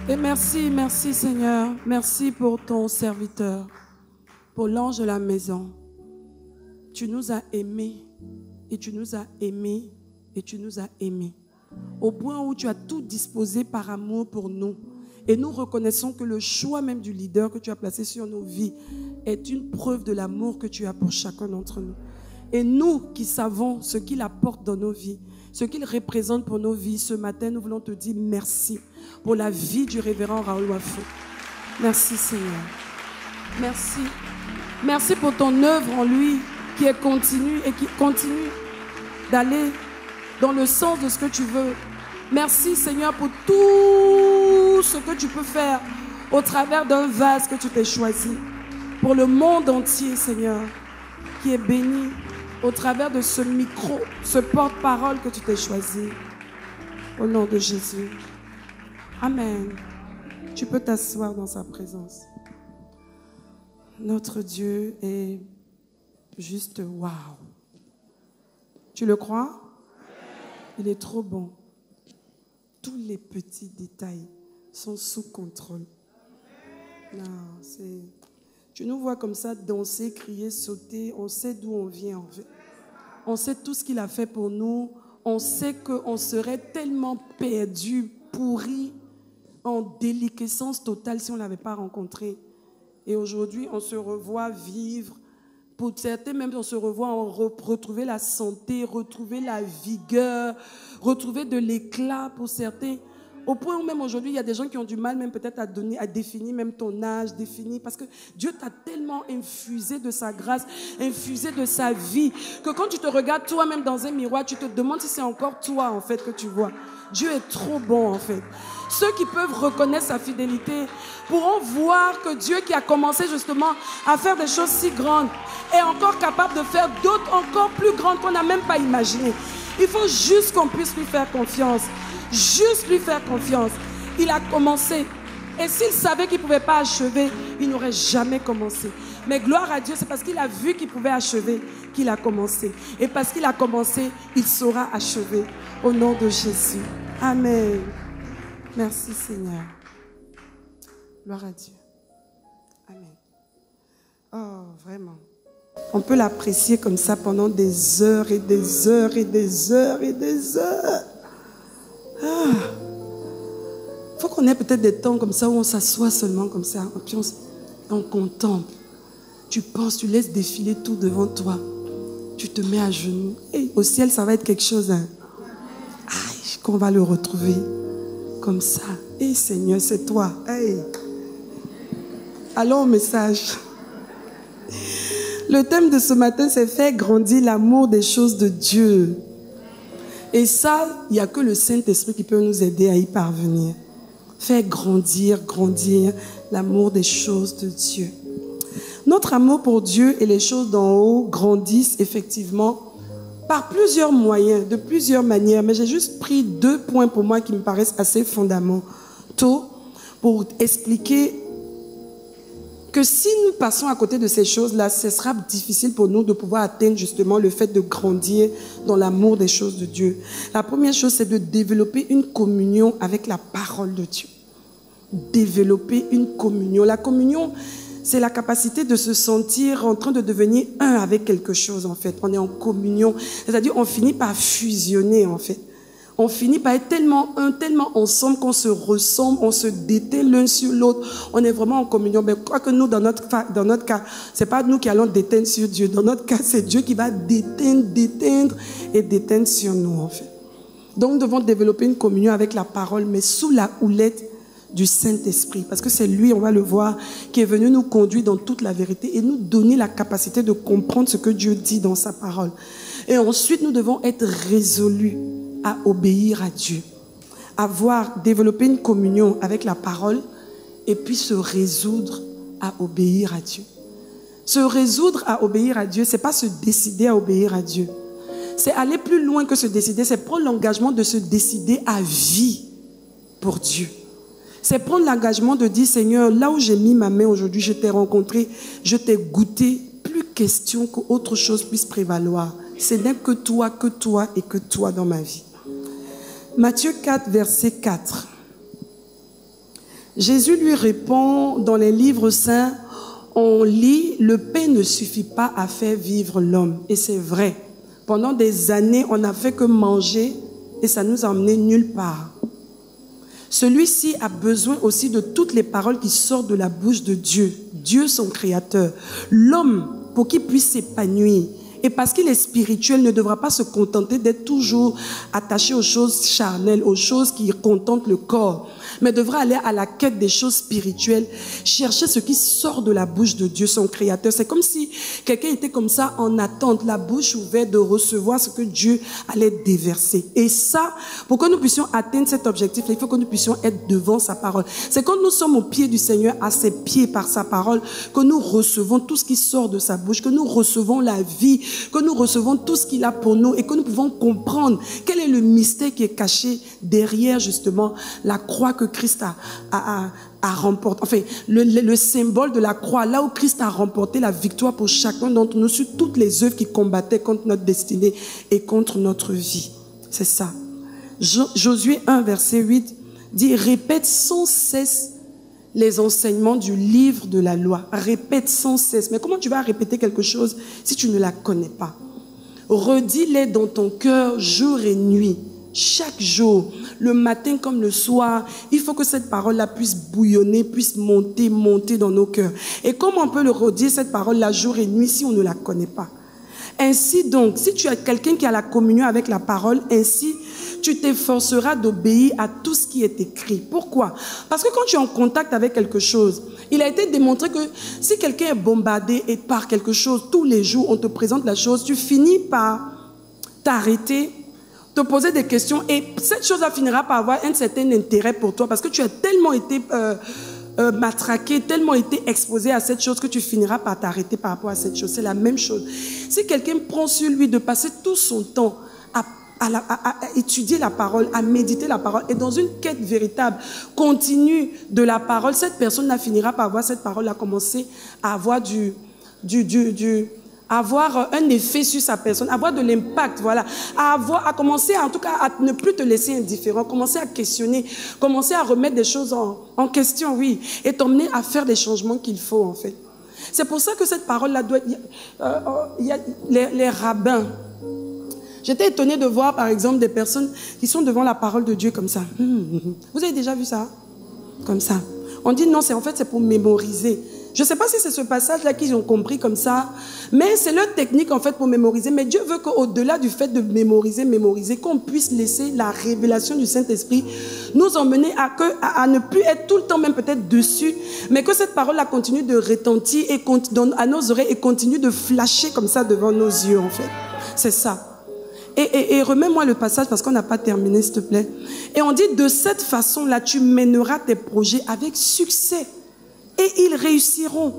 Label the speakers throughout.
Speaker 1: Et merci, merci Seigneur. Merci pour ton serviteur, pour l'ange de la maison. Tu nous as aimés et tu nous as aimés et tu nous as aimés. Au point où tu as tout disposé par amour pour nous. Et nous reconnaissons que le choix même du leader que tu as placé sur nos vies est une preuve de l'amour que tu as pour chacun d'entre nous. Et nous qui savons ce qu'il apporte dans nos vies, ce qu'il représente pour nos vies, ce matin, nous voulons te dire merci pour la vie du révérend Raoul Wafo. Merci Seigneur. Merci. Merci pour ton œuvre en lui qui est continue et qui continue d'aller dans le sens de ce que tu veux. Merci Seigneur pour tout ce que tu peux faire au travers d'un vase que tu t'es choisi. Pour le monde entier Seigneur, qui est béni au travers de ce micro, ce porte-parole que tu t'es choisi. Au nom de Jésus. Amen. Tu peux t'asseoir dans sa présence. Notre Dieu est juste waouh. Tu le crois? Il est trop bon. Tous les petits détails sont sous contrôle. Non, c'est... Tu nous vois comme ça danser, crier, sauter. On sait d'où on vient en fait. On sait tout ce qu'il a fait pour nous. On sait qu'on serait tellement perdu, pourri, en déliquescence totale si on ne l'avait pas rencontré. Et aujourd'hui, on se revoit vivre. Pour certains, même on se revoit retrouver la santé, retrouver la vigueur, retrouver de l'éclat pour certains. Au point où même aujourd'hui, il y a des gens qui ont du mal même peut-être à définir même ton âge, définir, parce que Dieu t'a tellement infusé de sa grâce, infusé de sa vie, que quand tu te regardes toi-même dans un miroir, tu te demandes si c'est encore toi en fait que tu vois. Dieu est trop bon en fait. Ceux qui peuvent reconnaître sa fidélité pourront voir que Dieu qui a commencé justement à faire des choses si grandes est encore capable de faire d'autres encore plus grandes qu'on n'a même pas imaginées. Il faut juste qu'on puisse lui faire confiance. Juste lui faire confiance. Il a commencé. Et s'il savait qu'il ne pouvait pas achever, il n'aurait jamais commencé. Mais gloire à Dieu, c'est parce qu'il a vu qu'il pouvait achever qu'il a commencé. Et parce qu'il a commencé, il saura achever. Au nom de Jésus. Amen. Merci Seigneur. Gloire à Dieu. Amen. Oh, vraiment. On peut l'apprécier comme ça pendant des heures et des heures et des heures et des heures. Il faut qu'on ait peut-être des temps comme ça où on s'assoit seulement comme ça, puis on contemple. Tu penses, tu laisses défiler tout devant toi. Tu te mets à genoux. Et au ciel, ça va être quelque chose. Hein. Aïe, qu'on va le retrouver comme ça. Et Seigneur, c'est toi. Hey. Allons au message. Le thème de ce matin, c'est faire grandir l'amour des choses de Dieu. Et ça, il n'y a que le Saint-Esprit qui peut nous aider à y parvenir. Faire grandir l'amour des choses de Dieu. Notre amour pour Dieu et les choses d'en haut grandissent effectivement par plusieurs moyens, de plusieurs manières. Mais j'ai juste pris 2 points pour moi qui me paraissent assez fondamentaux pour expliquer que si nous passons à côté de ces choses-là, ce sera difficile pour nous de pouvoir atteindre justement le fait de grandir dans l'amour des choses de Dieu. La première chose, c'est de développer une communion avec la parole de Dieu. Développer une communion. La communion, c'est la capacité de se sentir en train de devenir un avec quelque chose en fait. On est en communion, c'est-à-dire on finit par fusionner en fait. On finit par être tellement ensemble qu'on se ressemble, on se déteint l'un sur l'autre. On est vraiment en communion. Mais quoique nous, dans notre cas, c'est pas nous qui allons déteindre sur Dieu. Dans notre cas, c'est Dieu qui va déteindre sur nous, en fait. Donc, nous devons développer une communion avec la parole, mais sous la houlette du Saint-Esprit. Parce que c'est lui, on va le voir, qui est venu nous conduire dans toute la vérité et nous donner la capacité de comprendre ce que Dieu dit dans sa parole. Et ensuite, nous devons être résolus à obéir à Dieu, développer une communion avec la parole et puis se résoudre à obéir à Dieu. Se résoudre à obéir à Dieu, c'est pas se décider à obéir à Dieu. C'est aller plus loin que se décider, c'est prendre l'engagement de se décider à vie pour Dieu. C'est prendre l'engagement de dire, Seigneur, là où j'ai mis ma main aujourd'hui, je t'ai rencontré, je t'ai goûté, plus question qu'autre chose puisse prévaloir. Ce n'est que toi et que toi dans ma vie. Matthieu 4, verset 4. Jésus lui répond dans les livres saints, on lit, le pain ne suffit pas à faire vivre l'homme. Et c'est vrai. Pendant des années, on n'a fait que manger et ça nous a emmené nulle part. Celui-ci a besoin aussi de toutes les paroles qui sortent de la bouche de Dieu. Dieu, son créateur. L'homme, pour qu'il puisse s'épanouir, et parce qu'il est spirituel, ne devra pas se contenter d'être toujours attaché aux choses charnelles, aux choses qui contentent le corps, mais devra aller à la quête des choses spirituelles, chercher ce qui sort de la bouche de Dieu, son créateur. C'est comme si quelqu'un était comme ça en attente, la bouche ouverte de recevoir ce que Dieu allait déverser. Et ça, pour que nous puissions atteindre cet objectif, il faut que nous puissions être devant sa parole. C'est quand nous sommes au pied du Seigneur, à ses pieds par sa parole, que nous recevons tout ce qui sort de sa bouche, que nous recevons la vie, que nous recevons tout ce qu'il a pour nous et que nous pouvons comprendre quel est le mystère qui est caché derrière justement la croix que Christ a remporté. Enfin, le symbole de la croix, là où Christ a remporté la victoire pour chacun d'entre nous sur toutes les œuvres qui combattaient contre notre destinée et contre notre vie. C'est ça. Josué 1, verset 8 dit, répète sans cesse les enseignements du livre de la loi. Répète sans cesse. Mais comment tu vas répéter quelque chose si tu ne la connais pas? Redis-les dans ton cœur jour et nuit. Chaque jour, le matin comme le soir, il faut que cette parole-là puisse bouillonner, puisse monter dans nos cœurs. Et comment on peut le redire, cette parole-là, jour et nuit, si on ne la connaît pas? Ainsi donc, si tu es quelqu'un qui a la communion avec la parole, ainsi tu t'efforceras d'obéir à tout ce qui est écrit. Pourquoi? Parce que quand tu es en contact avec quelque chose, il a été démontré que si quelqu'un est bombardé et par quelque chose, tous les jours, on te présente la chose, tu finis par t'arrêter, te poser des questions et cette chose-là finira par avoir un certain intérêt pour toi parce que tu as tellement été matraqué, tellement été exposé à cette chose que tu finiras par t'arrêter par rapport à cette chose. C'est la même chose. Si quelqu'un prend sur lui de passer tout son temps à étudier la parole, à méditer la parole, et dans une quête véritable, continue de la parole, cette personne-là finira par voir cette parole-là commencer à avoir avoir un effet sur sa personne, avoir de l'impact, voilà, à commencer en tout cas à ne plus te laisser indifférent, commencer à questionner, commencer à remettre des choses en question, oui, et t'emmener à faire des changements qu'il faut en fait. C'est pour ça que cette parole-là doit... Il y a les rabbins. J'étais étonnée de voir par exemple des personnes qui sont devant la parole de Dieu comme ça. Vous avez déjà vu ça? Comme ça. On dit non, en fait c'est pour mémoriser. Je ne sais pas si c'est ce passage-là qu'ils ont compris comme ça, mais c'est leur technique en fait pour mémoriser. Mais Dieu veut qu'au-delà du fait de mémoriser, qu'on puisse laisser la révélation du Saint-Esprit nous emmener à ne plus être tout le temps même peut-être dessus, mais que cette parole-là continue de retentir et à nos oreilles et continue de flasher comme ça devant nos yeux en fait. C'est ça. Et remets-moi le passage parce qu'on n'a pas terminé s'il te plaît. Et on dit de cette façon-là, tu mèneras tes projets avec succès. Et ils réussiront.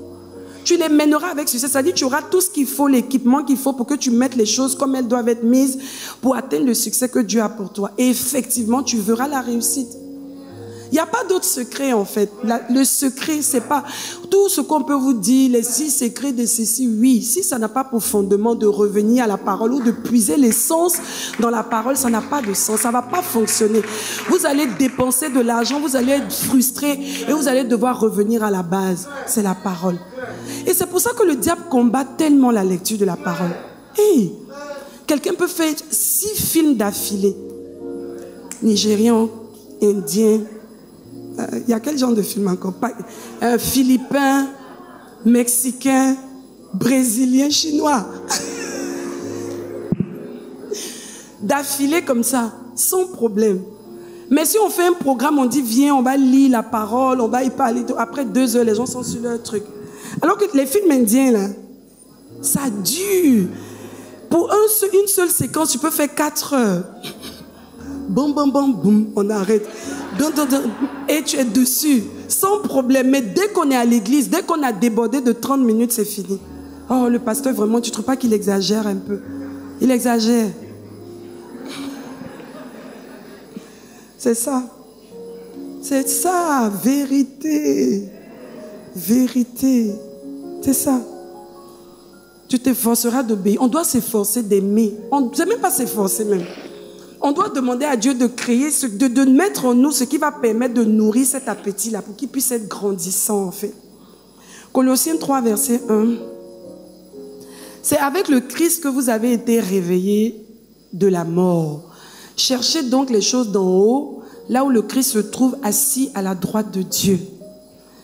Speaker 1: Tu les mèneras avec succès. C'est-à-dire tu auras tout ce qu'il faut, l'équipement qu'il faut pour que tu mettes les choses comme elles doivent être mises pour atteindre le succès que Dieu a pour toi. Et effectivement, tu verras la réussite. Il n'y a pas d'autre secret en fait. Le secret, c'est pas tout ce qu'on peut vous dire, les 6 secrets de ceci, oui. Si ça n'a pas pour fondement de revenir à la parole ou de puiser l'essence dans la parole, ça n'a pas de sens, ça ne va pas fonctionner. Vous allez dépenser de l'argent, vous allez être frustré et vous allez devoir revenir à la base. C'est la parole. Et c'est pour ça que le diable combat tellement la lecture de la parole. Hey, quelqu'un peut faire 6 films d'affilée. Nigérian, indien, il y a quel genre de film encore? Philippin, mexicain, brésilien, chinois. D'affilée comme ça, sans problème. Mais si on fait un programme, on dit viens, on va lire la parole, on va y parler. Après 2 heures, les gens sont sur leur truc. Alors que les films indiens, là, ça dure. Pour une seule séquence, tu peux faire 4 heures. Boum, boum, boum, boum, on arrête. Et tu es dessus, sans problème. Mais dès qu'on est à l'église, dès qu'on a débordé de 30 minutes, c'est fini. Oh, le pasteur, vraiment, tu ne trouves pas qu'il exagère un peu? Il exagère. C'est ça. C'est ça, vérité. Vérité. C'est ça. Tu t'efforceras d'obéir. On doit s'efforcer d'aimer. On ne sait même pas s'efforcer même. on doit demander à Dieu de créer, de mettre en nous ce qui va permettre de nourrir cet appétit-là pour qu'il puisse être grandissant en fait. Colossiens 3, verset 1. C'est avec le Christ que vous avez été réveillés de la mort. Cherchez donc les choses d'en haut, là où le Christ se trouve assis à la droite de Dieu.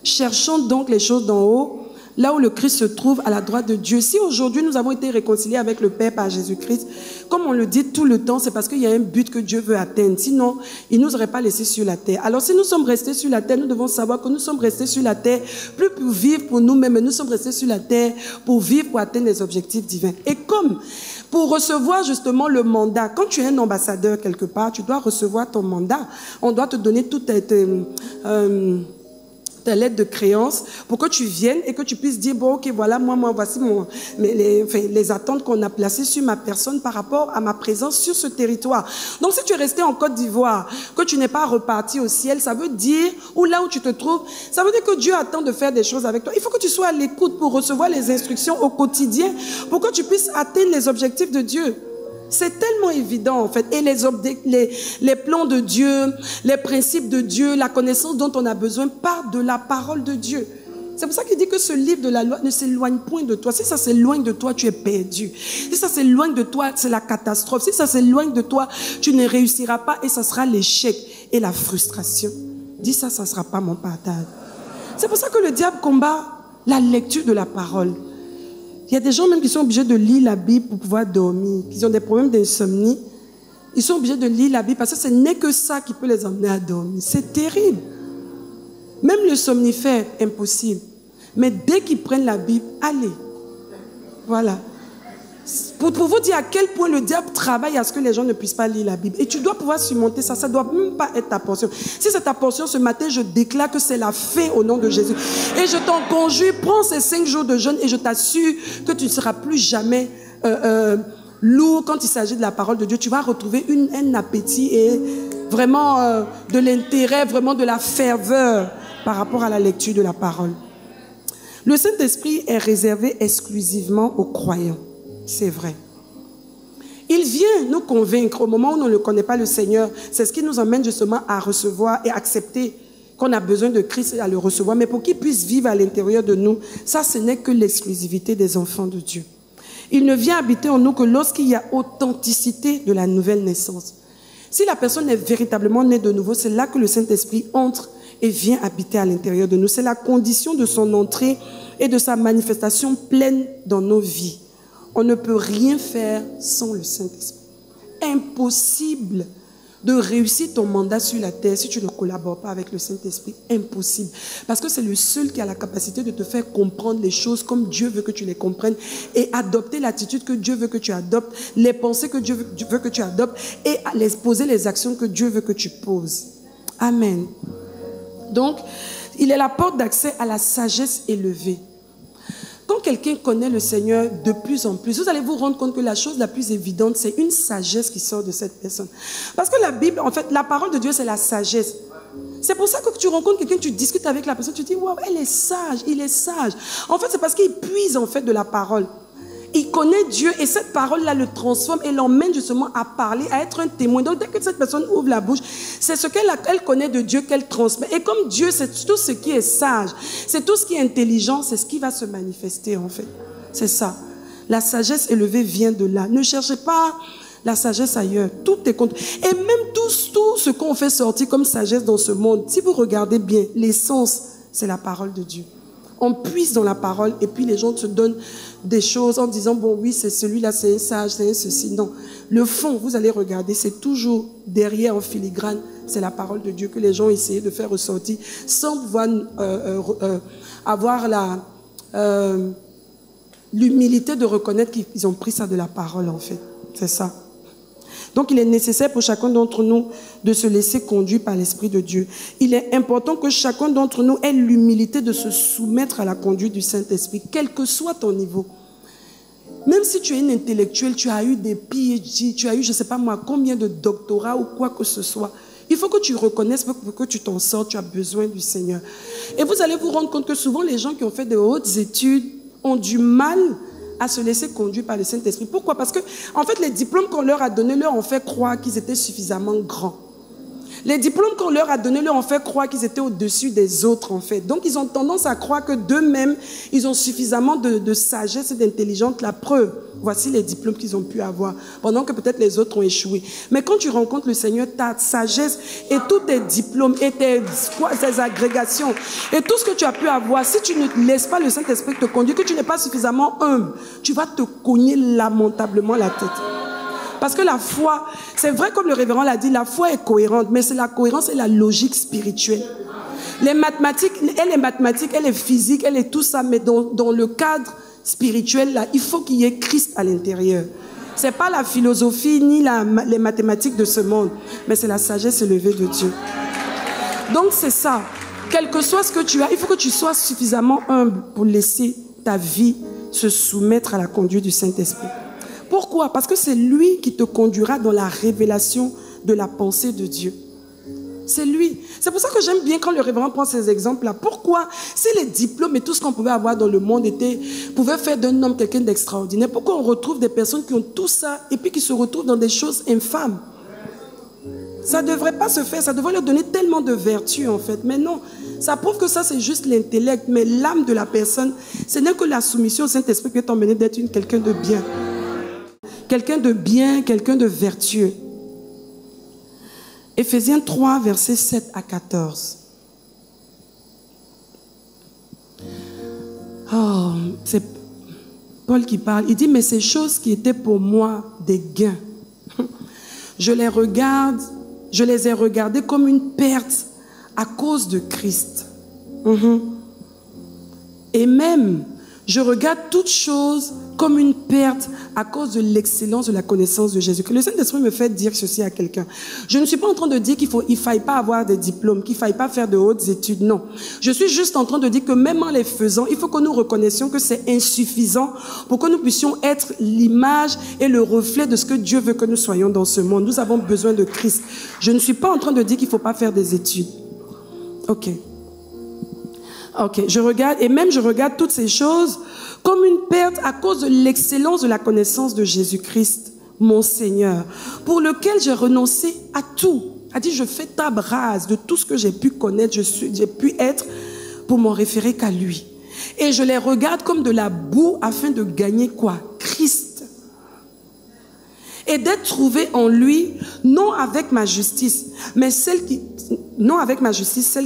Speaker 1: Cherchons donc les choses d'en haut, là où le Christ se trouve à la droite de Dieu. Si aujourd'hui nous avons été réconciliés avec le Père par Jésus-Christ, comme on le dit tout le temps, c'est parce qu'il y a un but que Dieu veut atteindre. Sinon, il ne nous aurait pas laissés sur la terre. Alors si nous sommes restés sur la terre, nous devons savoir que nous sommes restés sur la terre, plus pour vivre pour nous-mêmes, mais nous sommes restés sur la terre pour vivre, pour atteindre les objectifs divins. Et comme pour recevoir justement le mandat, quand tu es un ambassadeur quelque part, tu dois recevoir ton mandat. On doit te donner toute ta lettre de créance pour que tu viennes et que tu puisses dire, bon, ok, voilà, moi voici les attentes qu'on a placées sur ma personne par rapport à ma présence sur ce territoire. Donc, si tu es resté en Côte d'Ivoire, que tu n'es pas reparti au ciel, ça veut dire, ou là où tu te trouves, ça veut dire que Dieu attend de faire des choses avec toi. Il faut que tu sois à l'écoute pour recevoir les instructions au quotidien, pour que tu puisses atteindre les objectifs de Dieu. C'est tellement évident en fait. Et les plans de Dieu, les principes de Dieu, la connaissance dont on a besoin part de la parole de Dieu. C'est pour ça qu'il dit que ce livre de la loi ne s'éloigne point de toi. Si ça s'éloigne de toi, tu es perdu. Si ça s'éloigne de toi, c'est la catastrophe. Si ça s'éloigne de toi, tu ne réussiras pas et ça sera l'échec et la frustration. Dis ça, ça ne sera pas mon partage. C'est pour ça que le diable combat la lecture de la parole. Il y a des gens même qui sont obligés de lire la Bible pour pouvoir dormir, qui ont des problèmes d'insomnie. Ils sont obligés de lire la Bible parce que ce n'est que ça qui peut les emmener à dormir. C'est terrible. Même le somnifère, impossible. Mais dès qu'ils prennent la Bible, allez. Voilà. Pour vous dire à quel point le diable travaille à ce que les gens ne puissent pas lire la Bible. Et tu dois pouvoir surmonter ça. Ça ne doit même pas être ta portion. Si c'est ta portion ce matin, je déclare que c'est la fin au nom de Jésus. Et je t'en conjure, prends ces 5 jours de jeûne et je t'assure que tu ne seras plus jamais lourd quand il s'agit de la parole de Dieu. Tu vas retrouver un appétit et vraiment de l'intérêt, vraiment de la ferveur par rapport à la lecture de la parole. Le Saint-Esprit est réservé exclusivement aux croyants. C'est vrai. Il vient nous convaincre au moment où on ne connaît pas le Seigneur. C'est ce qui nous emmène justement à recevoir et accepter qu'on a besoin de Christ et à le recevoir. Mais pour qu'il puisse vivre à l'intérieur de nous, ça, ce n'est que l'exclusivité des enfants de Dieu. Il ne vient habiter en nous que lorsqu'il y a authenticité de la nouvelle naissance. Si la personne est véritablement née de nouveau, c'est là que le Saint-Esprit entre et vient habiter à l'intérieur de nous. C'est la condition de son entrée et de sa manifestation pleine dans nos vies. On ne peut rien faire sans le Saint-Esprit. Impossible de réussir ton mandat sur la terre si tu ne collabores pas avec le Saint-Esprit. Impossible. Parce que c'est le seul qui a la capacité de te faire comprendre les choses comme Dieu veut que tu les comprennes et adopter l'attitude que Dieu veut que tu adoptes, les pensées que Dieu veut que tu adoptes et poser les actions que Dieu veut que tu poses. Amen. Donc, il est la porte d'accès à la sagesse élevée. Quand quelqu'un connaît le Seigneur de plus en plus, vous allez vous rendre compte que la chose la plus évidente, c'est une sagesse qui sort de cette personne. Parce que la Bible, en fait, la parole de Dieu, c'est la sagesse. C'est pour ça que tu rencontres quelqu'un, tu discutes avec la personne, tu te dis, waouh, elle est sage, il est sage. En fait, c'est parce qu'il puise en fait de la parole. Il connaît Dieu et cette parole-là le transforme et l'emmène justement à parler, à être un témoin. Donc, dès que cette personne ouvre la bouche, c'est ce qu'elle connaît de Dieu qu'elle transmet. Et comme Dieu, c'est tout ce qui est sage, c'est tout ce qui est intelligent, c'est ce qui va se manifester en fait. C'est ça. La sagesse élevée vient de là. Ne cherchez pas la sagesse ailleurs. Tout est contre. Et même tout ce qu'on fait sortir comme sagesse dans ce monde, si vous regardez bien, l'essence, c'est la parole de Dieu. On puise dans la parole et puis les gens te donnent des choses en disant, bon oui, c'est celui-là, c'est un sage, c'est un ceci. Non, le fond, vous allez regarder, c'est toujours derrière en filigrane, c'est la parole de Dieu que les gens essaient de faire ressortir sans pouvoir avoir l'humilité de reconnaître qu'ils ont pris ça de la parole en fait. C'est ça. Donc, il est nécessaire pour chacun d'entre nous de se laisser conduire par l'Esprit de Dieu. Il est important que chacun d'entre nous ait l'humilité de se soumettre à la conduite du Saint-Esprit, quel que soit ton niveau. Même si tu es une intellectuelle, tu as eu des PhD, tu as eu, je ne sais pas moi, combien de doctorats ou quoi que ce soit. Il faut que tu reconnaisses que tu t'en sors, tu as besoin du Seigneur. Et vous allez vous rendre compte que souvent, les gens qui ont fait de hautes études ont du mal à se laisser conduire par le Saint-Esprit. Pourquoi? Parce que, en fait, les diplômes qu'on leur a donnés leur ont fait croire qu'ils étaient suffisamment grands. Les diplômes qu'on leur a donnés leur ont fait croire qu'ils étaient au-dessus des autres, en fait. Donc, ils ont tendance à croire que d'eux-mêmes, ils ont suffisamment de sagesse et d'intelligence. La preuve, voici les diplômes qu'ils ont pu avoir, pendant que peut-être les autres ont échoué. Mais quand tu rencontres le Seigneur, ta sagesse et tous tes diplômes et tes agrégations et tout ce que tu as pu avoir, si tu ne laisses pas le Saint-Esprit te conduire, que tu n'es pas suffisamment humble, tu vas te cogner lamentablement la tête. Parce que la foi, c'est vrai comme le révérend l'a dit, la foi est cohérente, mais c'est la cohérence et la logique spirituelle. Les mathématiques, elle est physique, elle est tout ça, mais dans le cadre spirituel, là, il faut qu'il y ait Christ à l'intérieur. Ce n'est pas la philosophie ni les mathématiques de ce monde, mais c'est la sagesse élevée de Dieu. Donc c'est ça. Quel que soit ce que tu as, il faut que tu sois suffisamment humble pour laisser ta vie se soumettre à la conduite du Saint-Esprit. Pourquoi? Parce que c'est lui qui te conduira dans la révélation de la pensée de Dieu. C'est lui. C'est pour ça que j'aime bien quand le révérend prend ces exemples-là. Pourquoi? Si les diplômes et tout ce qu'on pouvait avoir dans le monde pouvait faire d'un homme quelqu'un d'extraordinaire, pourquoi on retrouve des personnes qui ont tout ça et puis qui se retrouvent dans des choses infâmes? Ça ne devrait pas se faire. Ça devrait leur donner tellement de vertus, en fait. Mais non, ça prouve que ça, c'est juste l'intellect. Mais l'âme de la personne, ce n'est que la soumission au Saint-Esprit qui peut t'emmener d'être quelqu'un de bien. Quelqu'un de bien, quelqu'un de vertueux. Éphésiens 3, versets 7 à 14. Oh, c'est Paul qui parle. Il dit, mais ces choses qui étaient pour moi des gains, je les ai regardées comme une perte à cause de Christ. Et même, je regarde toutes choses comme une perte à cause de l'excellence de la connaissance de Jésus. Que le Saint-Esprit me fait dire ceci à quelqu'un. Je ne suis pas en train de dire qu'il ne faille pas avoir des diplômes, qu'il ne faille pas faire de hautes études, non. Je suis juste en train de dire que même en les faisant, il faut que nous reconnaissions que c'est insuffisant pour que nous puissions être l'image et le reflet de ce que Dieu veut que nous soyons dans ce monde. Nous avons besoin de Christ. Je ne suis pas en train de dire qu'il ne faut pas faire des études. Ok, je regarde toutes ces choses comme une perte à cause de l'excellence de la connaissance de Jésus-Christ, mon Seigneur, pour lequel j'ai renoncé à tout. A dit, je fais table rase de tout ce que j'ai pu connaître, j'ai pu être, pour m'en référer qu'à lui. Et je les regarde comme de la boue afin de gagner quoi? Christ. Et d'être trouvé en lui, non avec ma justice, celle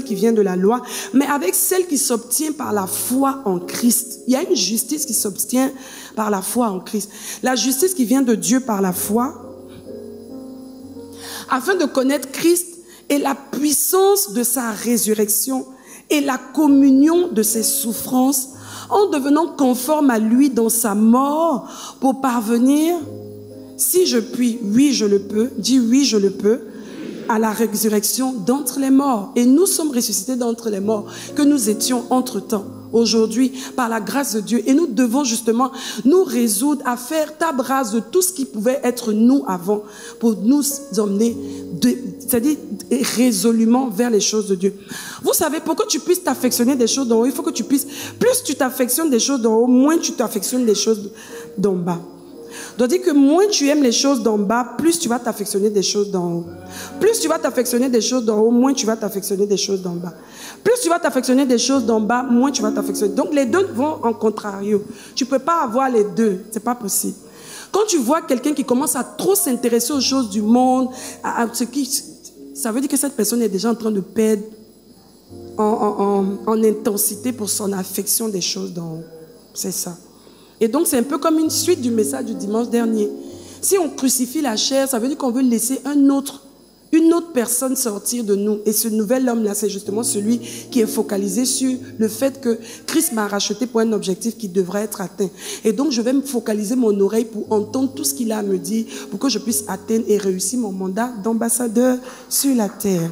Speaker 1: qui vient de la loi, mais avec celle qui s'obtient par la foi en Christ. Il y a une justice qui s'obtient par la foi en Christ. La justice qui vient de Dieu par la foi, afin de connaître Christ et la puissance de sa résurrection et la communion de ses souffrances, en devenant conforme à lui dans sa mort, pour parvenir, si je puis, oui je le peux, dis oui je le peux, à la résurrection d'entre les morts. Et nous sommes ressuscités d'entre les morts que nous étions entre-temps, aujourd'hui, par la grâce de Dieu. Et nous devons justement nous résoudre à faire table rase de tout ce qui pouvait être nous avant, pour nous emmener, c'est-à-dire résolument vers les choses de Dieu. Vous savez, pour que tu puisses t'affectionner des choses d'en haut, il faut que tu puisses, plus tu t'affectionnes des choses d'en haut, moins tu t'affectionnes des choses d'en bas. Donc, dire que moins tu aimes les choses d'en bas, plus tu vas t'affectionner des choses d'en haut. Plus tu vas t'affectionner des choses d'en haut, moins tu vas t'affectionner des choses d'en bas. Plus tu vas t'affectionner des choses d'en bas, moins tu vas t'affectionner. Donc, les deux vont en contrario. Tu ne peux pas avoir les deux. Ce n'est pas possible. Quand tu vois quelqu'un qui commence à trop s'intéresser aux choses du monde, ça veut dire que cette personne est déjà en train de perdre en intensité pour son affection des choses d'en haut. C'est ça. Et donc, c'est un peu comme une suite du message du dimanche dernier. Si on crucifie la chair, ça veut dire qu'on veut laisser une autre personne sortir de nous. Et ce nouvel homme-là, c'est justement celui qui est focalisé sur le fait que Christ m'a racheté pour un objectif qui devrait être atteint. Et donc, je vais me focaliser mon oreille pour entendre tout ce qu'il a à me dire, pour que je puisse atteindre et réussir mon mandat d'ambassadeur sur la terre.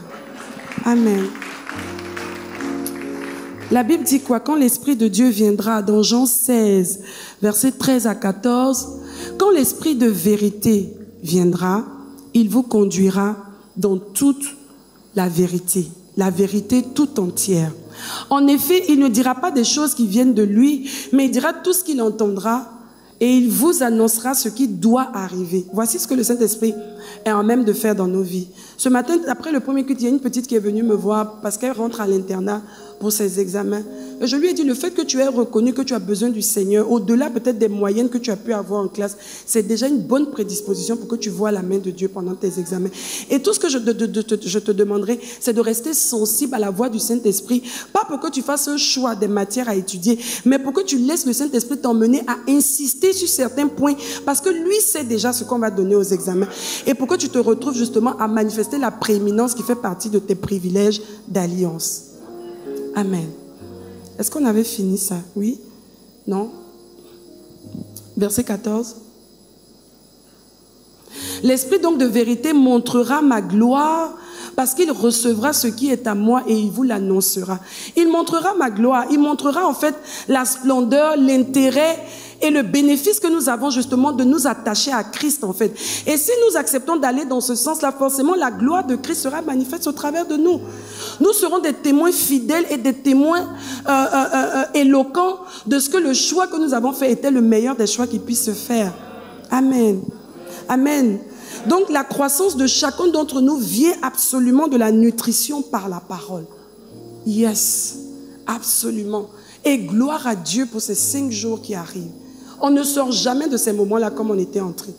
Speaker 1: Amen. La Bible dit quoi? Quand l'Esprit de Dieu viendra, dans Jean 16, versets 13 à 14, quand l'Esprit de vérité viendra, il vous conduira dans toute la vérité tout entière. En effet, il ne dira pas des choses qui viennent de lui, mais il dira tout ce qu'il entendra et il vous annoncera ce qui doit arriver. Voici ce que le Saint-Esprit est en même de faire dans nos vies. Ce matin, après le premier culte, il y a une petite qui est venue me voir parce qu'elle rentre à l'internat pour ses examens. Et je lui ai dit, le fait que tu aies reconnu que tu as besoin du Seigneur, au-delà peut-être des moyennes que tu as pu avoir en classe, c'est déjà une bonne prédisposition pour que tu vois la main de Dieu pendant tes examens. Et tout ce que je te demanderai, c'est de rester sensible à la voix du Saint-Esprit, pas pour que tu fasses un choix des matières à étudier, mais pour que tu laisses le Saint-Esprit t'emmener à insister sur certains points, parce que lui sait déjà ce qu'on va donner aux examens. Et pour que tu te retrouves justement à manifester la prééminence qui fait partie de tes privilèges d'alliance. Amen. Est-ce qu'on avait fini ça? Oui? Non? Verset 14. L'Esprit donc de vérité montrera ma gloire parce qu'il recevra ce qui est à moi et il vous l'annoncera. Il montrera ma gloire, il montrera en fait la splendeur, l'intérêt et le bénéfice que nous avons justement de nous attacher à Christ en fait. Et si nous acceptons d'aller dans ce sens-là, forcément la gloire de Christ sera manifeste au travers de nous. Nous serons des témoins fidèles et des témoins éloquents de ce que le choix que nous avons fait était le meilleur des choix qui puissent se faire. Amen. Amen. Donc la croissance de chacun d'entre nous vient absolument de la nutrition par la parole. Yes, absolument. Et gloire à Dieu pour ces 5 jours qui arrivent. On ne sort jamais de ces moments-là comme on était entré.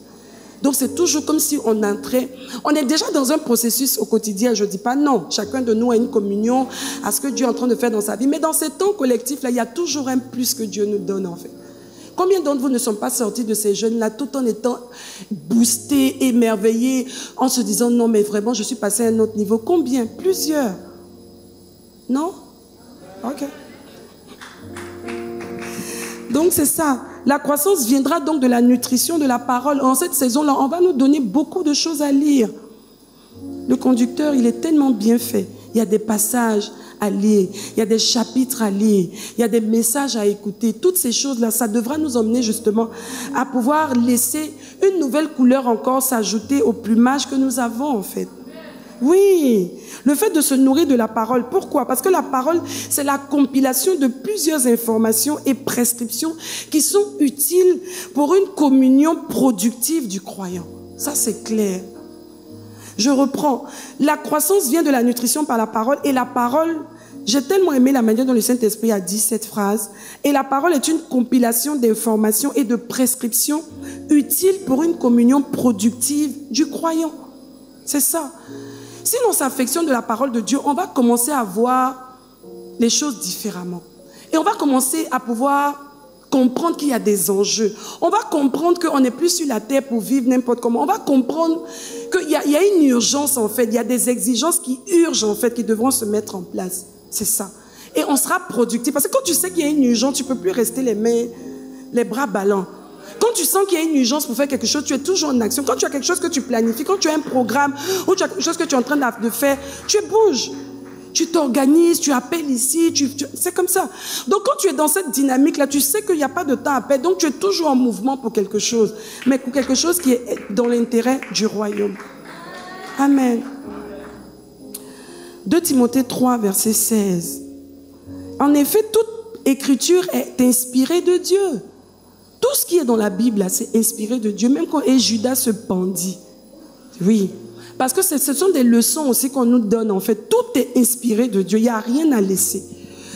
Speaker 1: Donc c'est toujours comme si on entrait, on est déjà dans un processus au quotidien, je ne dis pas non, chacun de nous a une communion à ce que Dieu est en train de faire dans sa vie, mais dans ces temps collectifs-là, il y a toujours un plus que Dieu nous donne en fait. Combien d'entre vous ne sont pas sortis de ces jeunes-là tout en étant boostés, émerveillés, en se disant non mais vraiment je suis passé à un autre niveau? Combien? Plusieurs. Non? Ok. Donc c'est ça. La croissance viendra donc de la nutrition de la parole. En cette saison-là, on va nous donner beaucoup de choses à lire. Le conducteur, il est tellement bien fait. Il y a des passages à lire, il y a des chapitres à lire, il y a des messages à écouter. Toutes ces choses-là, ça devra nous emmener justement à pouvoir laisser une nouvelle couleur encore s'ajouter au plumage que nous avons en fait. Oui, le fait de se nourrir de la parole. Pourquoi? Parce que la parole, c'est la compilation de plusieurs informations et prescriptions qui sont utiles pour une communion productive du croyant. Ça, c'est clair. Je reprends. La croissance vient de la nutrition par la parole et la parole, j'ai tellement aimé la manière dont le Saint-Esprit a dit cette phrase. Et la parole est une compilation d'informations et de prescriptions utiles pour une communion productive du croyant. C'est ça. Si l'on s'affectionne de la parole de Dieu, on va commencer à voir les choses différemment. Et on va commencer à pouvoir comprendre qu'il y a des enjeux. On va comprendre qu'on n'est plus sur la terre pour vivre n'importe comment. On va comprendre qu'il y a une urgence en fait. Il y a des exigences qui urgent en fait, qui devront se mettre en place. C'est ça. Et on sera productif. Parce que quand tu sais qu'il y a une urgence, tu ne peux plus rester les bras ballants. Quand tu sens qu'il y a une urgence pour faire quelque chose, tu es toujours en action. Quand tu as quelque chose que tu planifies, quand tu as un programme ou tu as quelque chose que tu es en train de faire, tu bouges. Tu t'organises, tu appelles ici, c'est comme ça. Donc quand tu es dans cette dynamique-là, tu sais qu'il n'y a pas de temps à perdre. Donc tu es toujours en mouvement pour quelque chose. Mais pour quelque chose qui est dans l'intérêt du royaume. Amen. 2 Timothée 3, verset 16. En effet, toute écriture est inspirée de Dieu. Tout ce qui est dans la Bible, c'est inspiré de Dieu. Même quand Judas se pendit. Oui. Parce que ce sont des leçons aussi qu'on nous donne en fait. Tout est inspiré de Dieu. Il n'y a rien à laisser.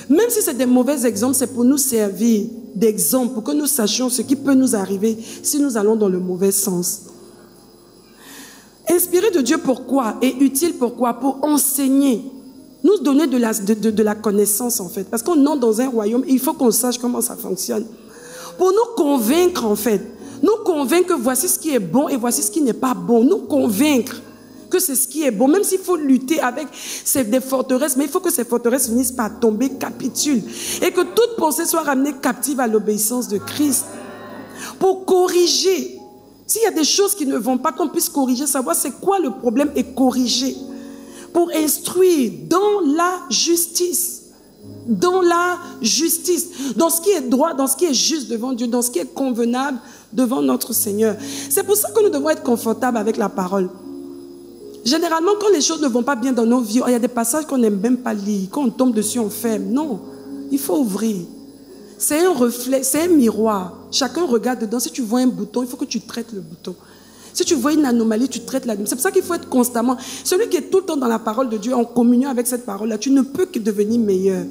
Speaker 1: Même si c'est des mauvais exemples, c'est pour nous servir d'exemple, pour que nous sachions ce qui peut nous arriver si nous allons dans le mauvais sens. Inspiré de Dieu pourquoi? Et utile pourquoi? Pour enseigner. Nous donner de la connaissance en fait. Parce qu'on entre dans un royaume, il faut qu'on sache comment ça fonctionne. Pour nous convaincre en fait. Nous convaincre que voici ce qui est bon et voici ce qui n'est pas bon. Nous convaincre que c'est ce qui est bon, même s'il faut lutter avec des forteresses, mais il faut que ces forteresses finissent par tomber, capitulent, et que toute pensée soit ramenée captive à l'obéissance de Christ. Pour corriger, s'il y a des choses qui ne vont pas, qu'on puisse corriger, savoir c'est quoi le problème et corriger. Pour instruire dans la justice. Dans la justice, dans ce qui est droit, dans ce qui est juste devant Dieu, dans ce qui est convenable devant notre Seigneur. C'est pour ça que nous devons être confortables avec la parole. Généralement, quand les choses ne vont pas bien dans nos vies, il y a des passages qu'on n'aime même pas lire. Quand on tombe dessus, on ferme. Non, il faut ouvrir. C'est un reflet, c'est un miroir. Chacun regarde dedans. Si tu vois un bouton, il faut que tu traites le bouton. Si tu vois une anomalie, tu traites l'anomalie. C'est pour ça qu'il faut être constamment. Celui qui est tout le temps dans la parole de Dieu, en communion avec cette parole-là, tu ne peux que devenir meilleur.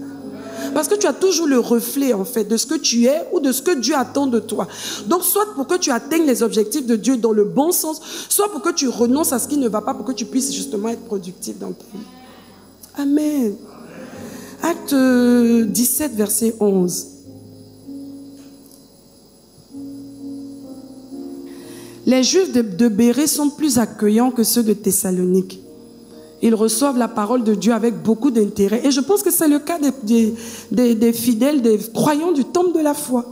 Speaker 1: Parce que tu as toujours le reflet, en fait, de ce que tu es ou de ce que Dieu attend de toi. Donc, soit pour que tu atteignes les objectifs de Dieu dans le bon sens, soit pour que tu renonces à ce qui ne va pas, pour que tu puisses justement être productif dans ta vie. Amen. Acte 17, verset 11. Les Juifs de Bérée sont plus accueillants que ceux de Thessalonique. Ils reçoivent la parole de Dieu avec beaucoup d'intérêt. Et je pense que c'est le cas des fidèles, des croyants du temple de la foi.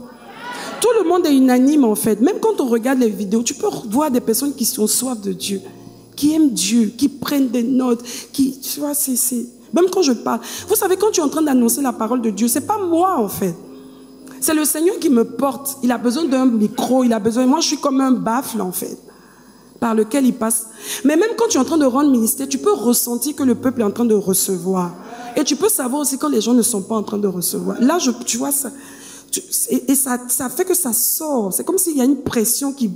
Speaker 1: Tout le monde est unanime en fait. Même quand on regarde les vidéos, tu peux voir des personnes qui sont soif de Dieu, qui aiment Dieu, qui prennent des notes, qui, tu vois, même quand je parle. Vous savez, quand tu es en train d'annoncer la parole de Dieu, c'est pas moi en fait. C'est le Seigneur qui me porte. Il a besoin d'un micro, il a besoin. Moi, je suis comme un baffle en fait, par lequel il passe. Mais même quand tu es en train de rendre ministère, tu peux ressentir que le peuple est en train de recevoir. Et tu peux savoir aussi quand les gens ne sont pas en train de recevoir. Là, tu vois ça. Et ça fait que ça sort. C'est comme s'il y a une pression qui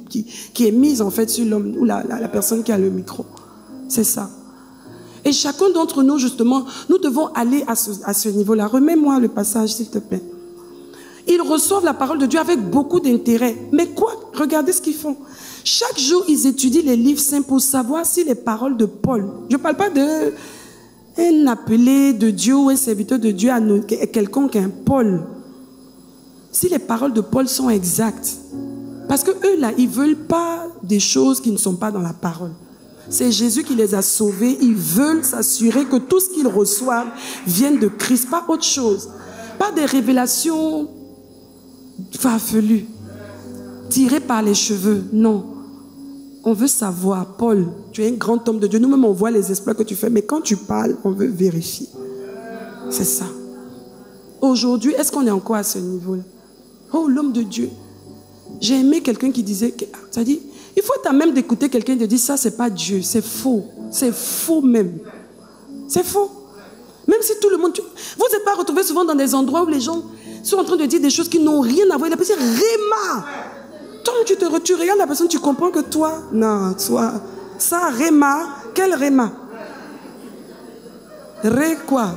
Speaker 1: est mise en fait sur l'homme ou la personne qui a le micro. C'est ça. Et chacun d'entre nous, justement, nous devons aller à ce niveau-là. Remets-moi le passage, s'il te plaît. Ils reçoivent la parole de Dieu avec beaucoup d'intérêt. Mais quoi? Regardez ce qu'ils font. Chaque jour, ils étudient les livres saints pour savoir si les paroles de Paul, je ne parle pas d'un appelé de Dieu ou un serviteur de Dieu, quelconque, un Paul, si les paroles de Paul sont exactes. Parce que eux, là, ils ne veulent pas des choses qui ne sont pas dans la parole. C'est Jésus qui les a sauvés. Ils veulent s'assurer que tout ce qu'ils reçoivent vienne de Christ, pas autre chose. Pas des révélations farfelues, tirées par les cheveux, non. On veut savoir, Paul, tu es un grand homme de Dieu. Nous-mêmes, on voit les exploits que tu fais, mais quand tu parles, on veut vérifier. C'est ça. Aujourd'hui, est-ce qu'on est encore à ce niveau-là? Oh, l'homme de Dieu. J'ai aimé quelqu'un qui disait, ça dit, il faut être même d'écouter quelqu'un qui dit, ça, c'est pas Dieu, c'est faux. C'est faux même. C'est faux. Même si tout le monde... Vous n'êtes pas retrouvés souvent dans des endroits où les gens sont en train de dire des choses qui n'ont rien à voir. Il a dit, Réma. Toi, tu regardes la personne, tu comprends que toi, non, toi, ça, Réma, quel Réma? Ré quoi?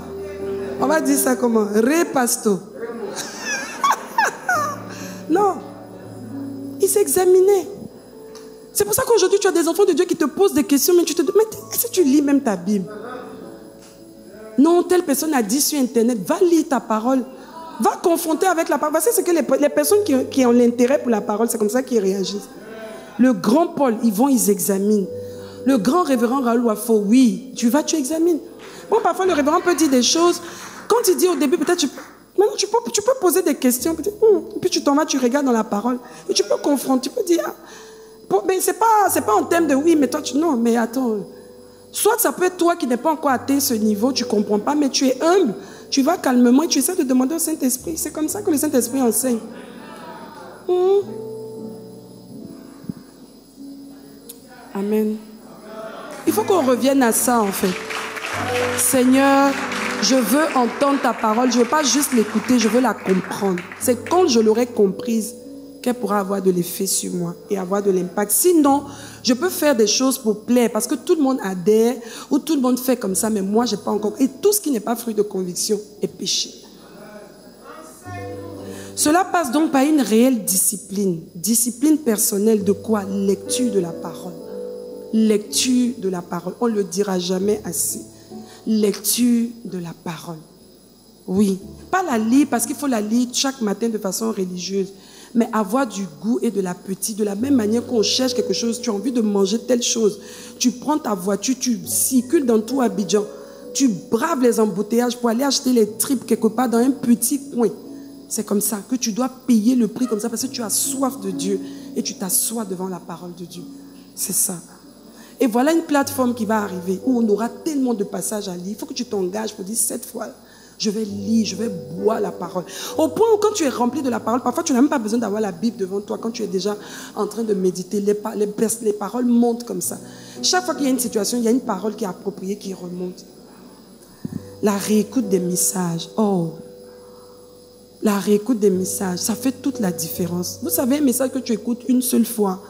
Speaker 1: On va dire ça comment? Ré pasto. Non. Il s'est examiné. C'est pour ça qu'aujourd'hui, tu as des enfants de Dieu qui te posent des questions, mais tu te dis, mais est-ce que tu lis même ta Bible? Non, telle personne a dit sur Internet, va lire ta parole. Va confronter avec la parole. Voici ce que les personnes qui ont l'intérêt pour la parole, c'est comme ça qu'ils réagissent. Le grand Paul, ils examinent. Le grand révérend Raoul Wafo, oui, tu examines. Bon, parfois le révérend peut dire des choses. Quand il dit au début, peut-être maintenant tu peux poser des questions. Puis tu t'en vas, tu regardes dans la parole. Et tu peux confronter, tu peux dire, mais c'est pas en termes de oui, mais toi, non, mais attends. Soit ça peut être toi qui n'es pas encore atteint ce niveau, tu ne comprends pas, mais tu es humble. Tu vas calmement et tu essaies de demander au Saint-Esprit. C'est comme ça que le Saint-Esprit enseigne. Amen. Il faut qu'on revienne à ça en fait. Seigneur, je veux entendre ta parole. Je ne veux pas juste l'écouter, je veux la comprendre. C'est quand je l'aurai comprise qu'elle pourra avoir de l'effet sur moi et avoir de l'impact. Sinon, je peux faire des choses pour plaire parce que tout le monde adhère ou tout le monde fait comme ça, mais moi, je n'ai pas encore. Et tout ce qui n'est pas fruit de conviction est péché. Cela passe donc par une réelle discipline. Discipline personnelle de quoi? Lecture de la parole. Lecture de la parole. On ne le dira jamais assez. Lecture de la parole. Oui. Pas la lire parce qu'il faut la lire chaque matin de façon religieuse. Mais avoir du goût et de l'appétit, de la même manière qu'on cherche quelque chose, tu as envie de manger telle chose, tu prends ta voiture, tu circules dans tout Abidjan, tu braves les embouteillages pour aller acheter les tripes quelque part dans un petit coin. C'est comme ça que tu dois payer le prix comme ça parce que tu as soif de Dieu et tu t'assois devant la parole de Dieu. C'est ça. Et voilà une plateforme qui va arriver où on aura tellement de passages à lire. Il faut que tu t'engages pour dire 7 fois. Je vais lire, je vais boire la parole. Au point où quand tu es rempli de la parole, parfois tu n'as même pas besoin d'avoir la Bible devant toi. Quand tu es déjà en train de méditer, les paroles montent comme ça. Chaque fois qu'il y a une situation, il y a une parole qui est appropriée, qui remonte. La réécoute des messages. Oh, la réécoute des messages, ça fait toute la différence. Vous savez, un message que tu écoutes une seule fois,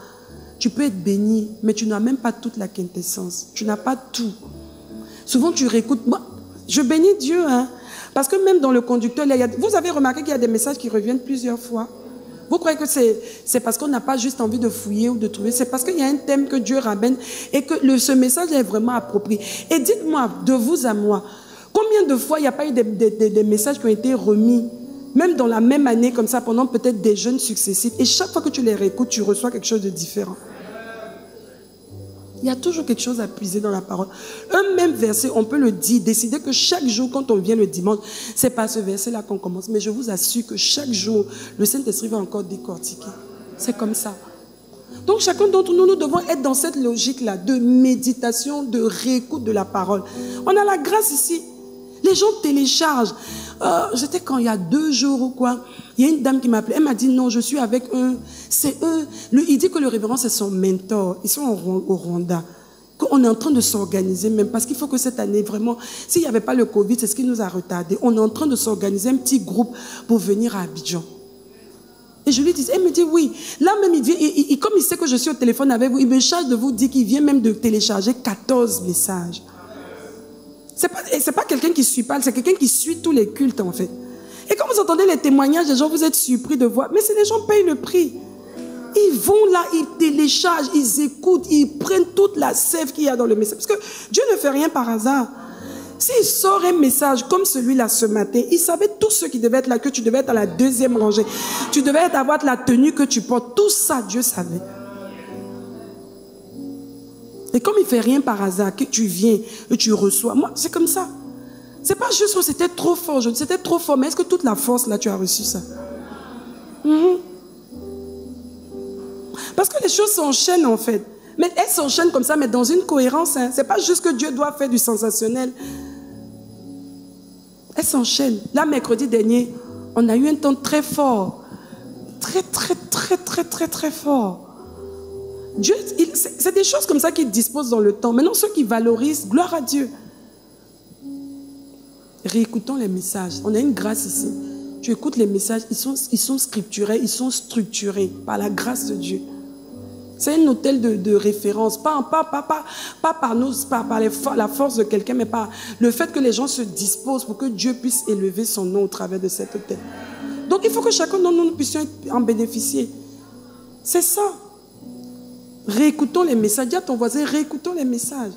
Speaker 1: tu peux être béni, mais tu n'as même pas toute la quintessence. Tu n'as pas tout. Souvent, tu réécoutes. Moi, je bénis Dieu, hein, parce que même dans le conducteur, vous avez remarqué qu'il y a des messages qui reviennent plusieurs fois. Vous croyez que c'est parce qu'on n'a pas juste envie de fouiller ou de trouver. C'est parce qu'il y a un thème que Dieu ramène et que ce message est vraiment approprié. Et dites-moi, de vous à moi, combien de fois il n'y a pas eu des messages qui ont été remis, même dans la même année, comme ça, pendant peut-être des jeûnes successifs. Et chaque fois que tu les réécoutes, tu reçois quelque chose de différent. Il y a toujours quelque chose à puiser dans la parole. Un même verset, on peut le dire, décider que chaque jour, quand on vient le dimanche, c'est pas ce verset-là qu'on commence. Mais je vous assure que chaque jour, le Saint-Esprit va encore décortiquer. C'est comme ça. Donc chacun d'entre nous, nous devons être dans cette logique-là de méditation, de réécoute de la parole. On a la grâce ici. Les gens téléchargent. J'étais quand il y a 2 jours ou quoi, il y a une dame qui m'a appelé. Elle m'a dit non, je suis avec eux. C'est eux. Il dit que le révérend, c'est son mentor. Ils sont au Rwanda. Qu'on est en train de s'organiser même. Parce qu'il faut que cette année, vraiment, s'il n'y avait pas le Covid, c'est ce qui nous a retardé. On est en train de s'organiser un petit groupe pour venir à Abidjan. Et je lui dis, elle me dit oui. Là même, il vient, comme il sait que je suis au téléphone avec vous, il me charge de vous dire qu'il vient même de télécharger 14 messages. C'est pas quelqu'un qui suit pas, c'est quelqu'un qui suit tous les cultes en fait. Et quand vous entendez les témoignages des gens, vous êtes surpris de voir, mais c'est les gens payent le prix. Ils vont là, ils téléchargent, ils écoutent, ils prennent toute la sève qu'il y a dans le message. Parce que Dieu ne fait rien par hasard. S'il sort un message comme celui-là ce matin, il savait tous ceux qui devaient être là, que tu devais être à la 2e rangée. Tu devais avoir la tenue que tu portes. Tout ça, Dieu savait. Et comme il ne fait rien par hasard, que tu viens et tu reçois, moi, c'est comme ça. C'est pas juste que c'était trop fort, c'était trop fort, mais est-ce que toute la force, là, tu as reçu ça? Parce que les choses s'enchaînent, en fait. Mais elles s'enchaînent comme ça, mais dans une cohérence. Hein. Ce n'est pas juste que Dieu doit faire du sensationnel. Elles s'enchaînent. Là, mercredi dernier, on a eu un temps très fort. Très fort. Dieu, c'est des choses comme ça qu'il dispose dans le temps. Maintenant, ceux qui valorisent, gloire à Dieu. Réécoutons les messages. On a une grâce ici. Tu écoutes les messages, ils sont scripturés, ils sont structurés par la grâce de Dieu. C'est un hôtel de référence. Pas par nous, par la force de quelqu'un, mais par le fait que les gens se disposent pour que Dieu puisse élever son nom au travers de cet hôtel. Donc, il faut que chacun d'entre nous puissions en bénéficier. C'est ça. Réécoutons les messages. Dis à ton voisin, réécoutons les messages.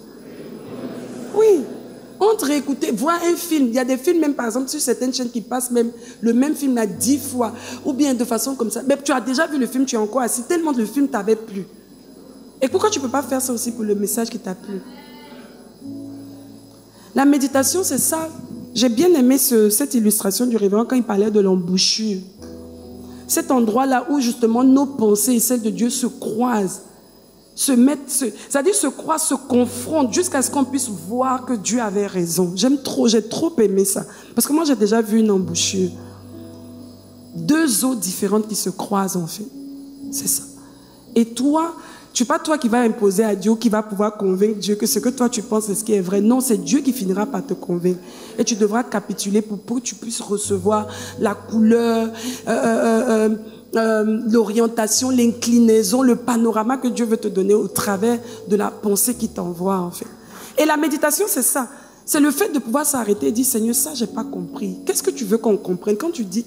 Speaker 1: Oui. Entre réécouter, voir un film. Il y a des films, même par exemple, sur certaines chaînes qui passent même le même film là 10 fois. Ou bien de façon comme ça. Mais tu as déjà vu le film, tu es encore assis. Tellement le film t'avait plu. Et pourquoi tu ne peux pas faire ça aussi pour le message qui t'a plu? La méditation, c'est ça. J'ai bien aimé cette illustration du révérend quand il parlait de l'embouchure. Cet endroit-là où justement nos pensées et celles de Dieu se croisent. C'est-à-dire se croisent, se confrontent jusqu'à ce qu'on puisse voir que Dieu avait raison. J'ai trop aimé ça. Parce que moi, j'ai déjà vu une embouchure. 2 eaux différentes qui se croisent en fait. C'est ça. Et toi, tu n'es pas toi qui vas imposer à Dieu, qui va pouvoir convaincre Dieu que ce que toi tu penses c'est ce qui est vrai. Non, c'est Dieu qui finira par te convaincre. Et tu devras capituler pour que tu puisses recevoir la couleur, l'orientation, l'inclinaison, le panorama que Dieu veut te donner au travers de la pensée qui t'envoie en fait. Et la méditation, c'est ça. C'est le fait de pouvoir s'arrêter et dire, Seigneur, ça, je n'ai pas compris. Qu'est-ce que tu veux qu'on comprenne? Quand tu dis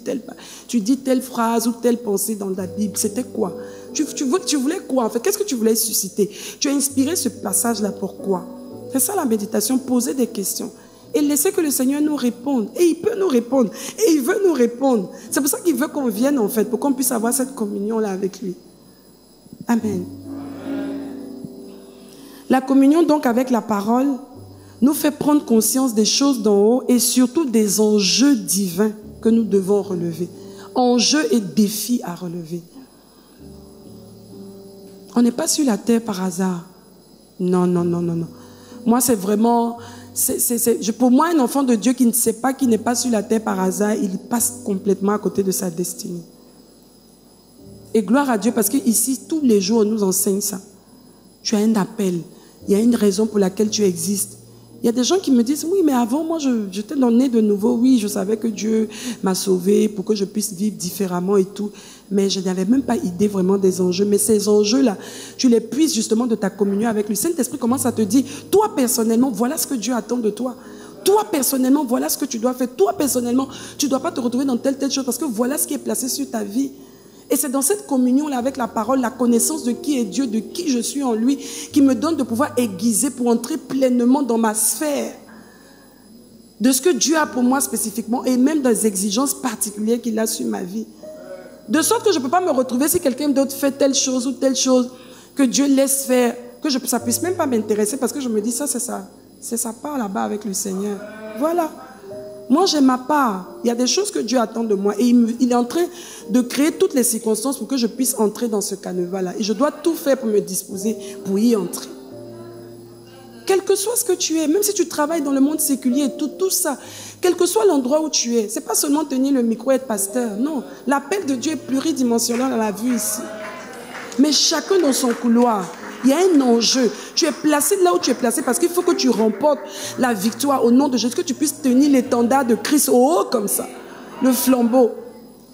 Speaker 1: telle phrase ou telle pensée dans la Bible, c'était quoi? Tu voulais quoi en fait? Qu'est-ce que tu voulais susciter? Tu as inspiré ce passage-là, pourquoi? C'est ça la méditation, poser des questions. Et laisser que le Seigneur nous réponde. Et il peut nous répondre. Et il veut nous répondre. C'est pour ça qu'il veut qu'on vienne en fait, pour qu'on puisse avoir cette communion-là avec lui. Amen. La communion donc avec la parole nous fait prendre conscience des choses d'en haut et surtout des enjeux divins que nous devons relever. Enjeux et défis à relever. On n'est pas sur la terre par hasard. Non. Moi, c'est vraiment... pour moi, un enfant de Dieu qui ne sait pas, qui n'est pas sur la terre par hasard, il passe complètement à côté de sa destinée. Et gloire à Dieu, parce qu'ici, tous les jours, on nous enseigne ça. Tu as un appel. Il y a une raison pour laquelle tu existes. Il y a des gens qui me disent, oui, mais avant, moi, j'étais né de nouveau. Oui, je savais que Dieu m'a sauvé pour que je puisse vivre différemment et tout. Mais je n'avais même pas idée vraiment des enjeux. Mais ces enjeux-là, tu les puisses justement de ta communion avec le Saint-Esprit. Commence à te dire, toi, personnellement, voilà ce que Dieu attend de toi. Toi, personnellement, voilà ce que tu dois faire. Toi, personnellement, tu ne dois pas te retrouver dans telle chose parce que voilà ce qui est placé sur ta vie. Et c'est dans cette communion-là avec la parole, la connaissance de qui est Dieu, de qui je suis en lui, qui me donne de pouvoir aiguiser pour entrer pleinement dans ma sphère, de ce que Dieu a pour moi spécifiquement et même des exigences particulières qu'il a sur ma vie. De sorte que je ne peux pas me retrouver si quelqu'un d'autre fait telle chose ou telle chose, que Dieu laisse faire, que ça ne puisse même pas m'intéresser parce que je me dis ça, c'est ça. C'est sa part là-bas avec le Seigneur. Voilà. Moi, j'ai ma part. Il y a des choses que Dieu attend de moi. Et il est en train de créer toutes les circonstances pour que je puisse entrer dans ce canevas-là. Et je dois tout faire pour me disposer, pour y entrer. Quel que soit ce que tu es, même si tu travailles dans le monde séculier, tout ça, quel que soit l'endroit où tu es, ce n'est pas seulement tenir le micro et être pasteur. Non, l'appel de Dieu est pluridimensionnel, on l'a vu ici. Mais chacun dans son couloir. Il y a un enjeu. Tu es placé là où tu es placé parce qu'il faut que tu remportes la victoire au nom de Jésus, que tu puisses tenir l'étendard de Christ au haut comme ça, le flambeau.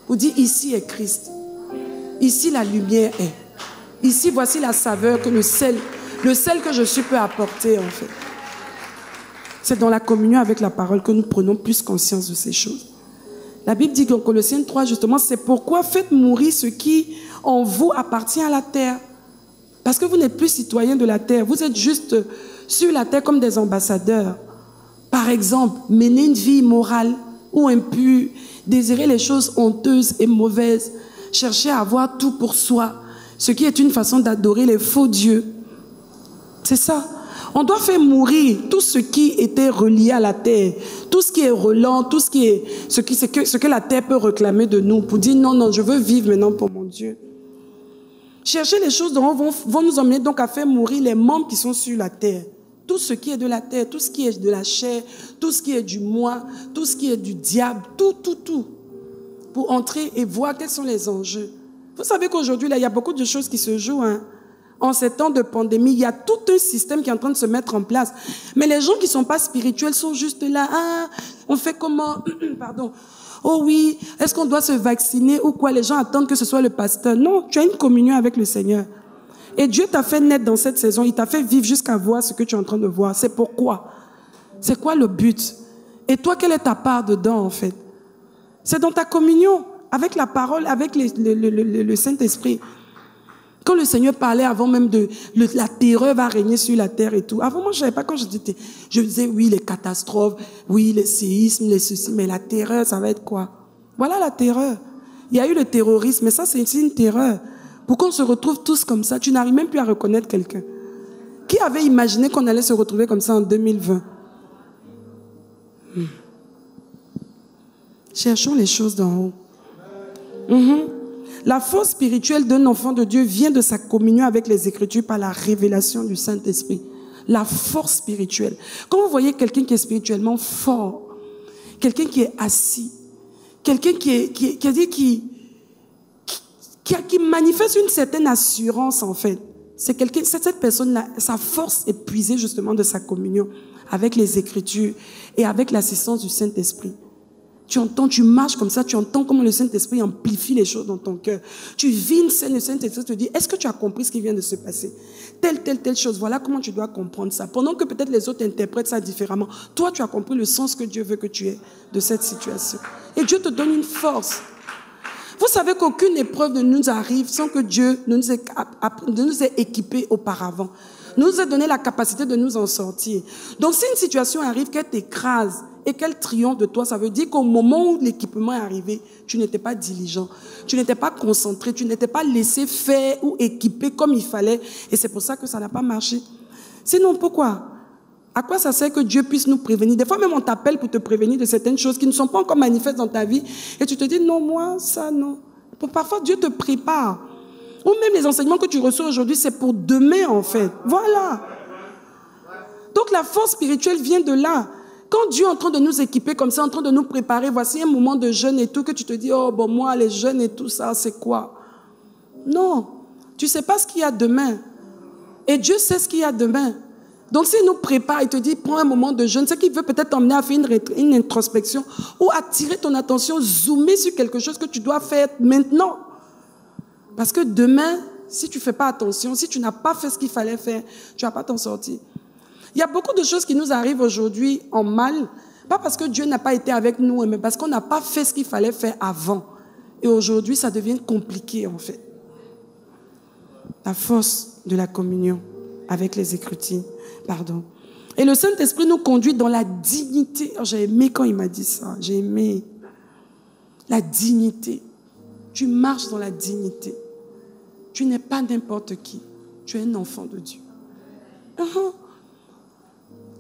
Speaker 1: Vous dites, ici est Christ. Ici la lumière est. Ici voici la saveur que le sel que je suis peut apporter en fait. C'est dans la communion avec la parole que nous prenons plus conscience de ces choses. La Bible dit dans Colossiens 3 justement, c'est pourquoi faites mourir ce qui en vous appartient à la terre. Parce que vous n'êtes plus citoyen de la terre. Vous êtes juste sur la terre comme des ambassadeurs. Par exemple, mener une vie immorale ou impure, désirer les choses honteuses et mauvaises, chercher à avoir tout pour soi, ce qui est une façon d'adorer les faux dieux. C'est ça. On doit faire mourir tout ce qui était relié à la terre, tout ce qui est relent, tout ce qui est ce que la terre peut réclamer de nous pour dire non, non, je veux vivre maintenant pour mon Dieu. Chercher les choses dont vont nous emmener donc à faire mourir les membres qui sont sur la terre. Tout ce qui est de la terre, tout ce qui est de la chair, tout ce qui est du moi, tout ce qui est du diable, tout. Pour entrer et voir quels sont les enjeux. Vous savez qu'aujourd'hui, là, il y a beaucoup de choses qui se jouent. En ces temps de pandémie, il y a tout un système qui est en train de se mettre en place. Mais les gens qui ne sont pas spirituels sont juste là. Ah, on fait comment? Pardon. Oh oui, est-ce qu'on doit se vacciner ou quoi? Les gens attendent que ce soit le pasteur. Non, tu as une communion avec le Seigneur. Et Dieu t'a fait naître dans cette saison. Il t'a fait vivre jusqu'à voir ce que tu es en train de voir. C'est pourquoi? C'est quoi le but? Et toi, quelle est ta part dedans en fait? C'est dans ta communion avec la parole, avec le Saint-Esprit. Quand le Seigneur parlait avant même la terreur va régner sur la terre et tout. Avant, moi, je ne savais pas quand je disais oui, les catastrophes, oui, les séismes, les ceci, mais la terreur, ça va être quoi? Voilà la terreur. Il y a eu le terrorisme, mais ça, c'est une terreur. Pour qu'on se retrouve tous comme ça, tu n'arrives même plus à reconnaître quelqu'un. Qui avait imaginé qu'on allait se retrouver comme ça en 2020? Cherchons les choses d'en haut. La force spirituelle d'un enfant de Dieu vient de sa communion avec les Écritures par la révélation du Saint-Esprit. La force spirituelle. Quand vous voyez quelqu'un qui est spirituellement fort, quelqu'un qui est assis, quelqu'un qui manifeste une certaine assurance en fait, cette personne-là, sa force est puisée justement de sa communion avec les Écritures et avec l'assistance du Saint-Esprit. Tu entends, tu marches comme ça, tu entends comment le Saint-Esprit amplifie les choses dans ton cœur. Tu vis une scène, le Saint-Esprit te dit, est-ce que tu as compris ce qui vient de se passer? Telle chose, voilà comment tu dois comprendre ça. Pendant que peut-être les autres interprètent ça différemment, toi tu as compris le sens que Dieu veut que tu aies de cette situation. Et Dieu te donne une force. Vous savez qu'aucune épreuve ne nous arrive sans que Dieu ne nous ait équipés auparavant. Nous a donné la capacité de nous en sortir. Donc si une situation arrive, qu'elle t'écrase et qu'elle triomphe de toi, ça veut dire qu'au moment où l'équipement est arrivé, tu n'étais pas diligent, tu n'étais pas concentré, tu n'étais pas laissé faire ou équipé comme il fallait. Et c'est pour ça que ça n'a pas marché. Sinon, pourquoi? À quoi ça sert que Dieu puisse nous prévenir? Des fois même on t'appelle pour te prévenir de certaines choses qui ne sont pas encore manifestes dans ta vie. Et tu te dis, non, moi, ça, non. Parfois, Dieu te prépare. Ou même les enseignements que tu reçois aujourd'hui, c'est pour demain en fait. Voilà. Donc la force spirituelle vient de là. Quand Dieu est en train de nous équiper comme ça, en train de nous préparer, voici un moment de jeûne et tout, que tu te dis, oh bon, moi, les jeûnes et tout ça, c'est quoi? Non, tu ne sais pas ce qu'il y a demain. Et Dieu sait ce qu'il y a demain. Donc, s'il nous prépare, il te dit, prends un moment de jeûne, c'est qu'il veut peut-être t'emmener à faire une introspection ou attirer ton attention, zoomer sur quelque chose que tu dois faire maintenant. Parce que demain, si tu ne fais pas attention, si tu n'as pas fait ce qu'il fallait faire, tu ne vas pas t'en sortir. Il y a beaucoup de choses qui nous arrivent aujourd'hui en mal, pas parce que Dieu n'a pas été avec nous, mais parce qu'on n'a pas fait ce qu'il fallait faire avant. Et aujourd'hui, ça devient compliqué en fait. La force de la communion avec les Écritures. Pardon. Et le Saint-Esprit nous conduit dans la dignité. Oh, j'ai aimé quand il m'a dit ça. J'ai aimé la dignité. Tu marches dans la dignité. Tu n'es pas n'importe qui. Tu es un enfant de Dieu.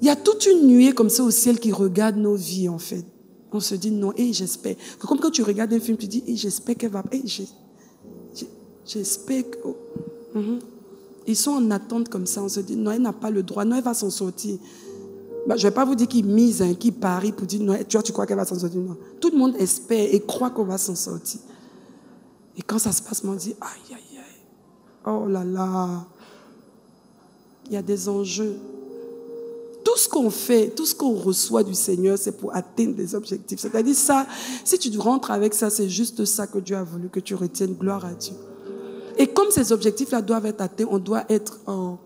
Speaker 1: Il y a toute une nuée comme ça au ciel qui regarde nos vies en fait. On se dit non, et j'espère. Comme quand tu regardes un film, tu dis, j'espère qu'elle va... j'espère que... Ils sont en attente comme ça. On se dit, non, elle n'a pas le droit. Non, elle va s'en sortir. Je ne vais pas vous dire qu'ils misent, qu'ils parient pour dire, non, tu crois qu'elle va s'en sortir? Non. Tout le monde espère et croit qu'on va s'en sortir. Et quand ça se passe, on dit, aïe, aïe, aïe. Oh là là. Il y a des enjeux. Tout ce qu'on fait, tout ce qu'on reçoit du Seigneur, c'est pour atteindre des objectifs. C'est-à-dire ça, si tu rentres avec ça, c'est juste ça que Dieu a voulu que tu retiennes. Gloire à Dieu. Et comme ces objectifs-là doivent être atteints, on doit être en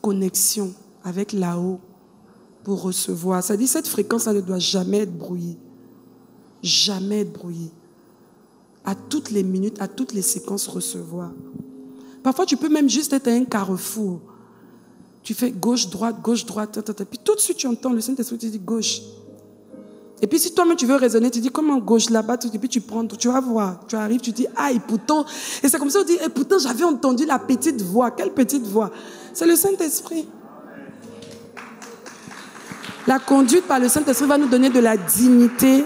Speaker 1: connexion avec là-haut pour recevoir. C'est-à-dire cette fréquence-là ne doit jamais être brouillée. Jamais être brouillée. À toutes les minutes, à toutes les séquences, recevoir. Parfois, tu peux même juste être à un carrefour. Tu fais gauche, droite, puis tout de suite tu entends le Saint-Esprit te dit gauche. Et puis si toi-même tu veux raisonner, tu dis comment gauche là-bas, et puis tu prends, tu vas voir, tu arrives, tu dis aïe, pourtant, et c'est comme ça on dit, pourtant j'avais entendu la petite voix. Quelle petite voix? C'est le Saint-Esprit. La conduite par le Saint-Esprit va nous donner de la dignité,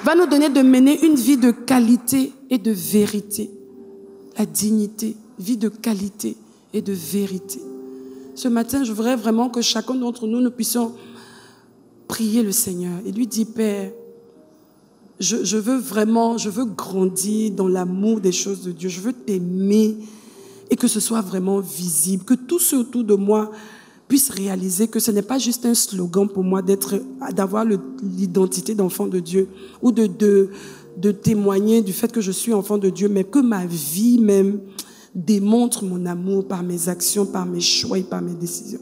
Speaker 1: va nous donner de mener une vie de qualité et de vérité. La dignité, vie de qualité et de vérité. Ce matin, je voudrais vraiment que chacun d'entre nous, nous puissions prier le Seigneur et lui dire, Père, je veux grandir dans l'amour des choses de Dieu. Je veux t'aimer et que ce soit vraiment visible, que tous ceux autour de moi puissent réaliser que ce n'est pas juste un slogan pour moi d'avoir l'identité d'enfant de Dieu ou de témoigner du fait que je suis enfant de Dieu, mais que ma vie même démontre mon amour par mes actions, par mes choix et par mes décisions.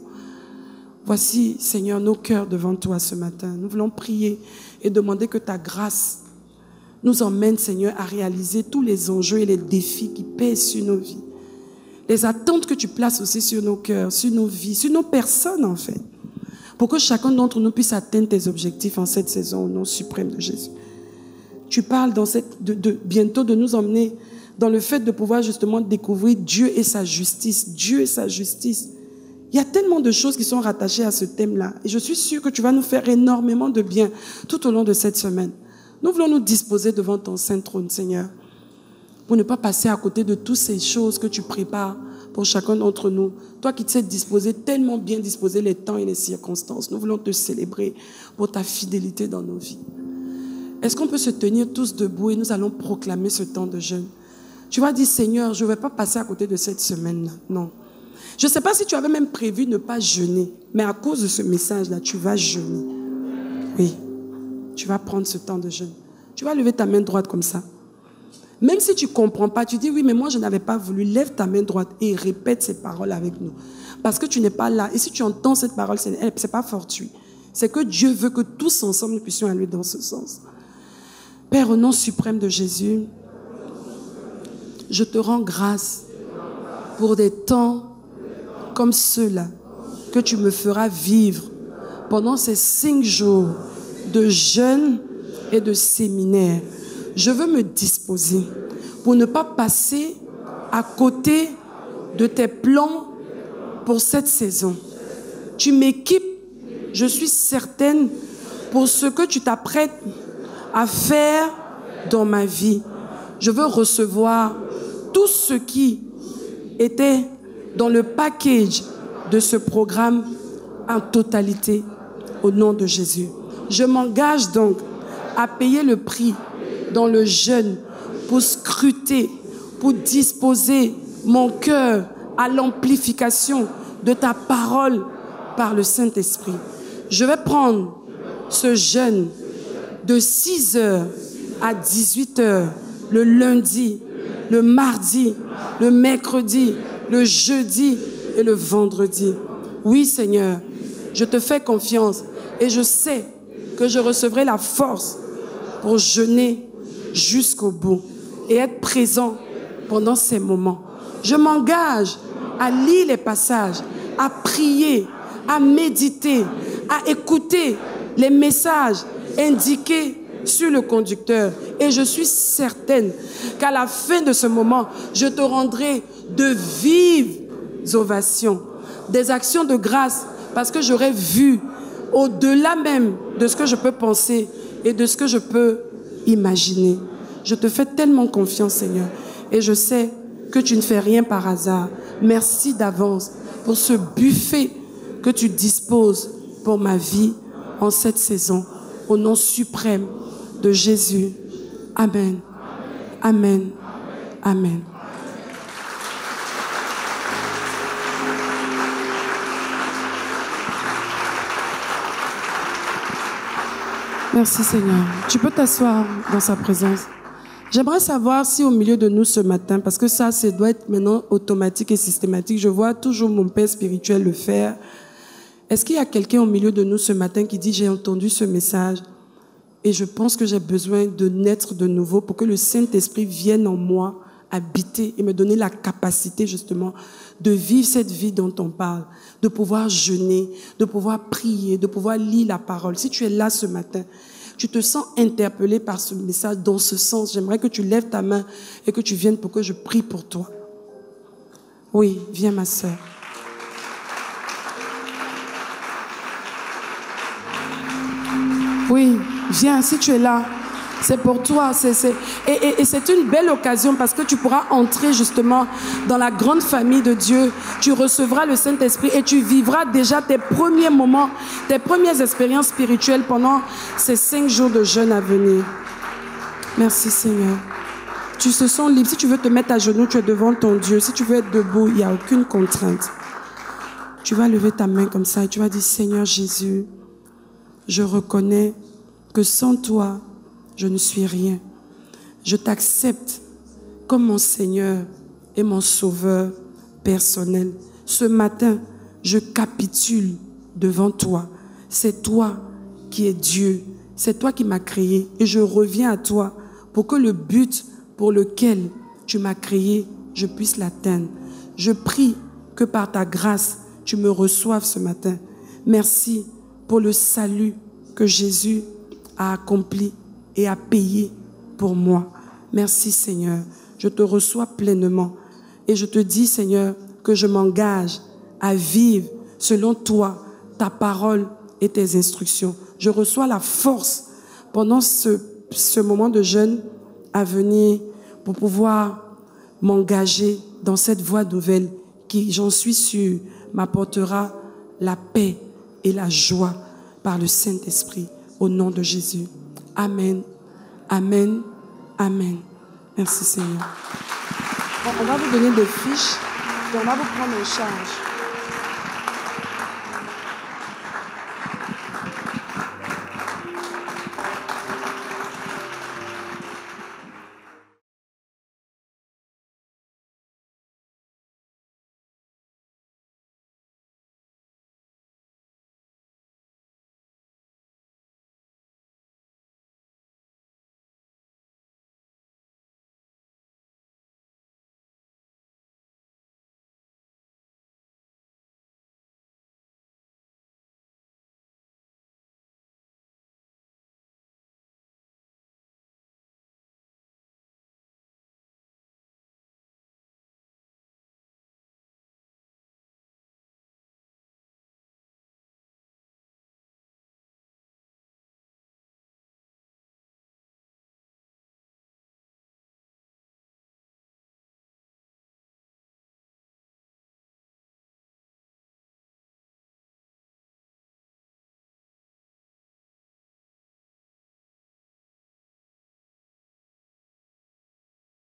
Speaker 1: Voici, Seigneur, nos cœurs devant toi ce matin. Nous voulons prier et demander que ta grâce nous emmène, Seigneur, à réaliser tous les enjeux et les défis qui pèsent sur nos vies. Les attentes que tu places aussi sur nos cœurs, sur nos vies, sur nos personnes, en fait. Pour que chacun d'entre nous puisse atteindre tes objectifs en cette saison au nom suprême de Jésus. Tu parles bientôt de nous emmener dans le fait de pouvoir justement découvrir Dieu et sa justice. Dieu et sa justice. Il y a tellement de choses qui sont rattachées à ce thème-là. Et je suis sûre que tu vas nous faire énormément de bien tout au long de cette semaine. Nous voulons nous disposer devant ton saint trône, Seigneur, pour ne pas passer à côté de toutes ces choses que tu prépares pour chacun d'entre nous. Toi qui te sais disposer, tellement bien disposer les temps et les circonstances. Nous voulons te célébrer pour ta fidélité dans nos vies. Est-ce qu'on peut se tenir tous debout et nous allons proclamer ce temps de jeûne? Tu vas dire, Seigneur, je ne vais pas passer à côté de cette semaine-là. Non. Je ne sais pas si tu avais même prévu ne pas jeûner, mais à cause de ce message-là, tu vas jeûner. Oui. Tu vas prendre ce temps de jeûne. Tu vas lever ta main droite comme ça. Même si tu ne comprends pas, tu dis, oui, mais moi, je n'avais pas voulu. Lève ta main droite et répète ces paroles avec nous. Parce que tu n'es pas là. Et si tu entends cette parole, ce n'est pas fortuit. C'est que Dieu veut que tous ensemble, nous puissions aller dans ce sens. Père, au nom suprême de Jésus, je te rends grâce pour des temps comme ceux-là que tu me feras vivre pendant ces 5 jours de jeûne et de séminaire. Je veux me disposer pour ne pas passer à côté de tes plans pour cette saison. Tu m'équipes, je suis certaine, pour ce que tu t'apprêtes à faire dans ma vie. Je veux recevoir tout ce qui était dans le package de ce programme en totalité au nom de Jésus. Je m'engage donc à payer le prix dans le jeûne pour scruter, pour disposer mon cœur à l'amplification de ta parole par le Saint-Esprit. Je vais prendre ce jeûne de 6h à 18h, le lundi, le mardi, le mercredi, le jeudi et le vendredi. Oui, Seigneur, je te fais confiance et je sais que je recevrai la force pour jeûner jusqu'au bout et être présent pendant ces moments. Je m'engage à lire les passages, à prier, à méditer, à écouter les messages indiqués sur le conducteur. Et je suis certaine qu'à la fin de ce moment, je te rendrai de vives ovations, des actions de grâce, parce que j'aurai vu au-delà même de ce que je peux penser et de ce que je peux imaginer. Je te fais tellement confiance, Seigneur, et je sais que tu ne fais rien par hasard. Merci d'avance pour ce buffet que tu disposes pour ma vie en cette saison. Au nom suprême de Jésus. Amen. Amen. Amen. Merci Seigneur. Tu peux t'asseoir dans sa présence. J'aimerais savoir si au milieu de nous ce matin, parce que ça doit être maintenant automatique et systématique, je vois toujours mon père spirituel le faire. Est-ce qu'il y a quelqu'un au milieu de nous ce matin qui dit « J'ai entendu ce message et je pense que j'ai besoin de naître de nouveau pour que le Saint-Esprit vienne en moi, habiter et me donner la capacité justement de vivre cette vie dont on parle, de pouvoir jeûner, de pouvoir prier, de pouvoir lire la parole. » Si tu es là ce matin, tu te sens interpellé par ce message dans ce sens, j'aimerais que tu lèves ta main et que tu viennes pour que je prie pour toi. Oui, viens ma sœur. Oui, viens, si tu es là, c'est pour toi. Et c'est une belle occasion parce que tu pourras entrer justement dans la grande famille de Dieu. Tu recevras le Saint-Esprit et tu vivras déjà tes premiers moments, tes premières expériences spirituelles pendant ces 5 jours de jeûne à venir. Merci Seigneur. Tu te sens libre. Si tu veux te mettre à genoux, tu es devant ton Dieu. Si tu veux être debout, il n'y a aucune contrainte. Tu vas lever ta main comme ça et tu vas dire « Seigneur Jésus, je reconnais que sans toi, je ne suis rien. Je t'accepte comme mon Seigneur et mon Sauveur personnel. Ce matin, je capitule devant toi. C'est toi qui es Dieu. C'est toi qui m'as créé et je reviens à toi pour que le but pour lequel tu m'as créé, je puisse l'atteindre. Je prie que par ta grâce, tu me reçoives ce matin. Merci pour le salut que Jésus a accompli et a payé pour moi. Merci Seigneur, je te reçois pleinement et je te dis Seigneur que je m'engage à vivre selon toi, ta parole et tes instructions. Je reçois la force pendant ce moment de jeûne à venir pour pouvoir m'engager dans cette voie nouvelle qui, j'en suis sûre, m'apportera la paix et la joie par le Saint-Esprit. Au nom de Jésus. Amen. Amen. Amen. Merci Seigneur. On va vous donner des fiches et on va vous prendre en charge.